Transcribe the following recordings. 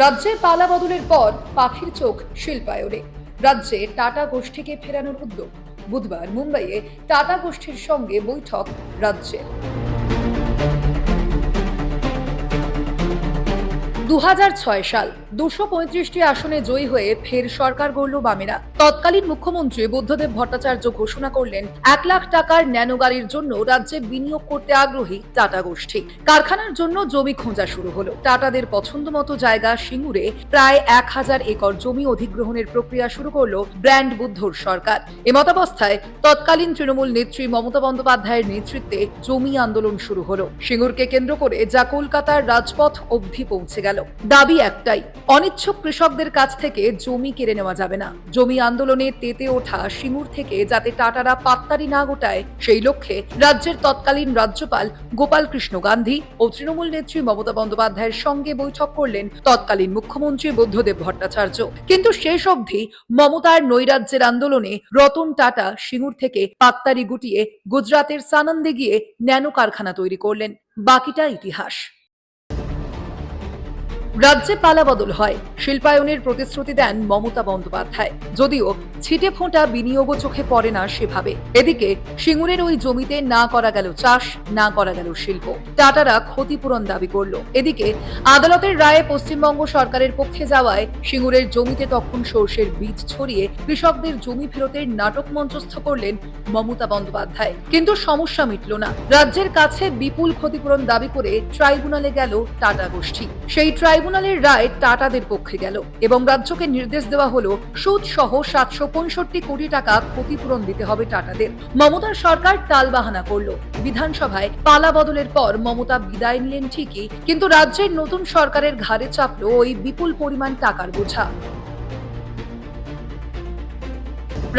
রাজ্যে পালা বদলের পর পাখির চোখ শিল্পায়নে। রাজ্যে টাটা গোষ্ঠীকে ফেরানোর উদ্যোগ। বুধবার মুম্বাইয়ে টাটা গোষ্ঠীর সঙ্গে বৈঠক রাজ্যের। 2006 সাল 235টি আসনে জয়ী হয়ে ফের সরকার গড়ল বামেরা। তৎকালীন মুখ্যমন্ত্রী বুদ্ধদেব ভট্টাচার্য ঘোষণা করলেন 1 লাখ টাকার ন্যানো গাড়ির জন্য রাজ্যে বিনিয়োগ করতে আগ্রহী টাটা গোষ্ঠী। কারখানার জন্য জমি খোঁজা শুরু হলো। টাটাদের পছন্দ মতো জায়গা সিঙ্গুরে প্রায় 1000 একর জমি অধিগ্রহণের প্রক্রিয়া শুরু করলো ব্র্যান্ড বুদ্ধর সরকার। এমতাবস্থায় তৎকালীন তৃণমূল নেত্রী মমতা বন্দ্যোপাধ্যায়ের নেতৃত্বে জমি আন্দোলন শুরু হলো। সিঙ্গুরকে কেন্দ্র করে যা কলকাতার রাজপথ অবধি পৌঁছে গেল। দাবি একটাই, অনিচ্ছুক কৃষকদের কাছ থেকে জমি কেড়ে নেওয়া যাবে না। জমি আন্দোলনে তেতে ওঠা সিঙ্গুর থেকে যাতে টাটারা পাত্তারি না গোটায়, সেই লক্ষ্যে রাজ্যের তৎকালীন রাজ্যপাল গোপাল কৃষ্ণ গান্ধী ও তৃণমূল নেত্রী মমতা বন্দ্যোপাধ্যায়ের সঙ্গে বৈঠক করলেন তৎকালীন মুখ্যমন্ত্রী বুদ্ধদেব ভট্টাচার্য। কিন্তু শেষ অবধি মমতার নৈরাজ্যের আন্দোলনে রতন টাটা সিঙ্গুর থেকে পাত্তারি গুটিয়ে গুজরাতের সানন্দে গিয়ে ন্যানো কারখানা তৈরি করলেন। বাকিটা ইতিহাস। রাজ্যে পালাবদল হয়, শিল্পায়নের প্রতিশ্রুতি দেন মমতা বন্দ্যোপাধ্যায়। যদিও ছিটে ফোঁটা বিনিয়োগও চোখে পড়ে না সেভাবে। এদিকে সিঙ্গুরের ওই জমিতে না করা গেল চাষ, না করা গেল শিল্প। টাটারা ক্ষতিপূরণ দাবি করল। এদিকে আদালতের রায়ে পশ্চিমবঙ্গ সরকারের পক্ষে যাওয়ায় সিঙ্গুরের জমিতে তখন সর্ষের বীজ ছড়িয়ে কৃষকদের জমি ফেরতের নাটক মঞ্চস্থ করলেন মমতা বন্দ্যোপাধ্যায়। কিন্তু সমস্যা মিটল না। রাজ্যের কাছে বিপুল ক্ষতিপূরণ দাবি করে ট্রাইব্যুনালে গেল টাটা গোষ্ঠী। সেই ট্রাইব্যুনালের রায় টাটাদের পক্ষে গেল এবং রাজ্যকে নির্দেশ দেওয়া হলো সুদ সহ 765 কোটি টাকা ক্ষতিপূরণ দিতে হবে টাটাদের। মমতার সরকার টালবাহানা করল। বিধানসভায় পালা বদলের পর মমতা বিদায় নিলেন ঠিকই, কিন্তু রাজ্যের নতুন সরকারের ঘাড়ে চাপল ওই বিপুল পরিমাণ টাকার বোঝা।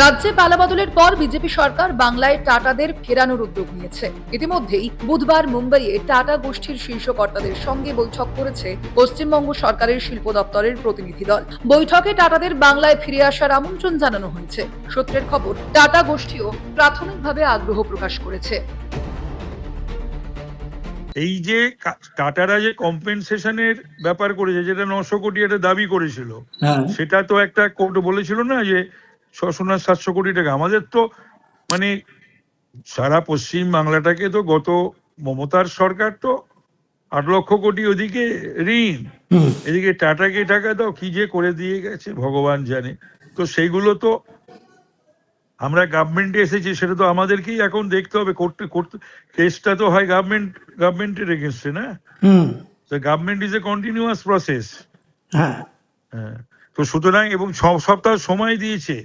রাজ্যে পালাবদলের পর বিজেপি সরকার বাংলায় টাটাদের ফেরানোর উদ্যোগ নিয়েছে। ইতিমধ্যেই বুধবার মুম্বাইয়ে টাটা গোষ্ঠীর শীর্ষ কর্তাদের সঙ্গে বৈঠক করেছে পশ্চিমবঙ্গ সরকারের শিল্প দপ্তরের প্রতিনিধি দল। বৈঠকে টাটাদের বাংলায় ফিরে আসার আমন্ত্রণ জানানো হয়েছে। সূত্রের খবর, টাটা গোষ্ঠীও প্রাথমিকভাবে আগ্রহ প্রকাশ করেছে। এই যে টাটারা যে কম্পেনসেশনের ব্যাপার করেছে, যেটা 900 কোটি একটা দাবি করেছিল, সেটা তো একটা কোর্ট বলেছিল না যে 600-700 কোটি টাকা। আমাদের তো মানে সারা পশ্চিম বাংলাটাকে তো গত মমতার সরকার তো 8 লক্ষ কোটি ওদিকে ঋণ, এদিকে টাটাকে টাকা দাও কি যে করে দিয়ে গেছে ভগবান জানে। তো সেইগুলো তো আমরা গভর্নমেন্টে এসেছি, সেটা তো আমাদেরকেই এখন দেখতে হবে। করতে কেসটা তো হয় গভর্নমেন্টের এগেইনস্টে না। Government is a continuous process. হ্যাঁ, তো সুতরাং এবং 6 সপ্তাহ সময় দিয়েছে,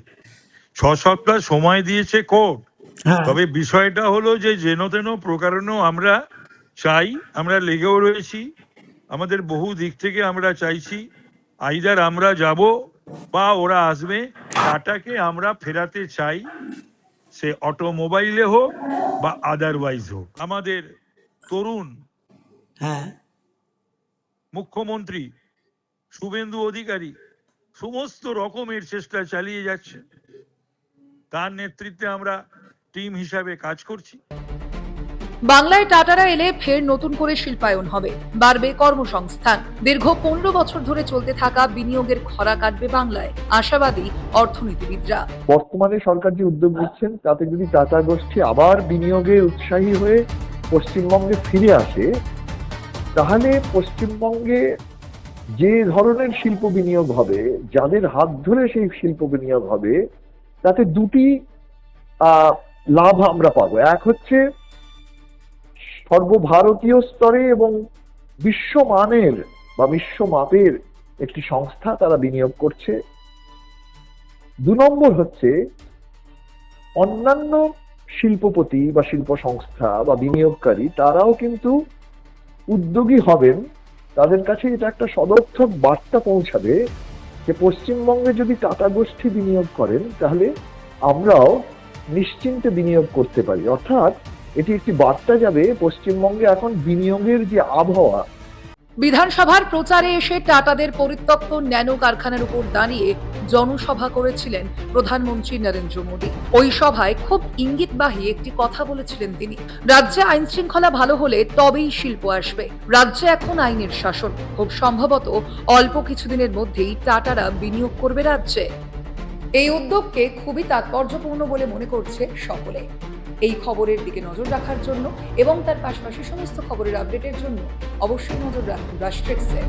6 সপ্তাহ সময় দিয়েছে কোর্ট। তবে বিষয়টা হলো যে যেন তেন প্রকারণ আমরা চাই, আমরা লেগেও রয়েছি। আমাদের বহু দিক থেকে আমরা চাইছি আইদার আমরা যাব বা ওরা আসবে। টাটাকে আমরা ফেরাতে চাই, সে অটোমোবাইলে হোক বা আদারওয়াইজ হোক। আমাদের তরুণ মুখ্যমন্ত্রী শুভেন্দু অধিকারী সমস্ত রকমের চেষ্টা চালিয়ে যাচ্ছে। তার নেতৃত্বে আমরা টিম হিসাবে কাজ করছি। বাংলায় টাটারা এলে ফের নতুন করে শিল্পায়ন হবে, বাড়বে কর্মসংস্থান। দীর্ঘ 15 বছর ধরে চলতে থাকা বিনিয়োগের খরা কাটবে বাংলায়, আশাবাদী অর্থনীতিবিদরা। বর্তমানে সরকার যে উদ্যোগ নিচ্ছেন তাতে যদি টাটা গোষ্ঠী আবার বিনিয়োগে উৎসাহী হয়ে পশ্চিমবঙ্গে ফিরে আসে, তাহলে পশ্চিমবঙ্গে যে ধরনের শিল্প বিনিয়োগ হবে, যাদের হাত ধরে সেই শিল্প বিনিয়োগ হবে, তাতে দুটি লাভ আমরা পাবো। এক হচ্ছে সর্বভারতীয় স্তরে এবং বিশ্বমানের বা বিশ্বমাপের একটি সংস্থা তারা বিনিয়োগ করছে। 2 নম্বর হচ্ছে অন্যান্য শিল্পপতি বা শিল্প সংস্থা বা বিনিয়োগকারী তারাও কিন্তু উদ্যোগী হবেন। তাদের কাছে এটা একটা সদর্থক বার্তা পৌঁছাবে যে পশ্চিমবঙ্গে যদি টাটা গোষ্ঠী বিনিয়োগ করেন তাহলে আমরাও নিশ্চিন্তে বিনিয়োগ করতে পারি। অর্থাৎ এটি একটি বার্তা যাবে পশ্চিমবঙ্গে এখন বিনিয়োগের যে আবহাওয়া, বিধানসভার প্রচারে এসে টাটাদের পরিত্যক্ত ন্যানো কারখানার উপর দাঁড়িয়ে জনসভা করেছিলেন প্রধানমন্ত্রী নরেন্দ্র মোদী। ওই সভায় খুব ইঙ্গিতবাহী একটি কথা বলেছিলেন তিনি। রাজ্যে আইন শৃঙ্খলা ভালো হলে তবেই শিল্প আসবে। রাজ্যে এখন আইনের শাসন, খুব সম্ভবত অল্প কিছুদিনের মধ্যেই টাটারা বিনিয়োগ করবে রাজ্যে। এই উদ্যোগকে খুবই তাৎপর্যপূর্ণ বলে মনে করছে সকলে। এই খবরের দিকে নজর রাখার জন্য এবং তার পাশাপাশি সমস্ত খবরের আপডেটের জন্য অবশ্যই নজর রাখুন রাষ্ট্রেক্সে।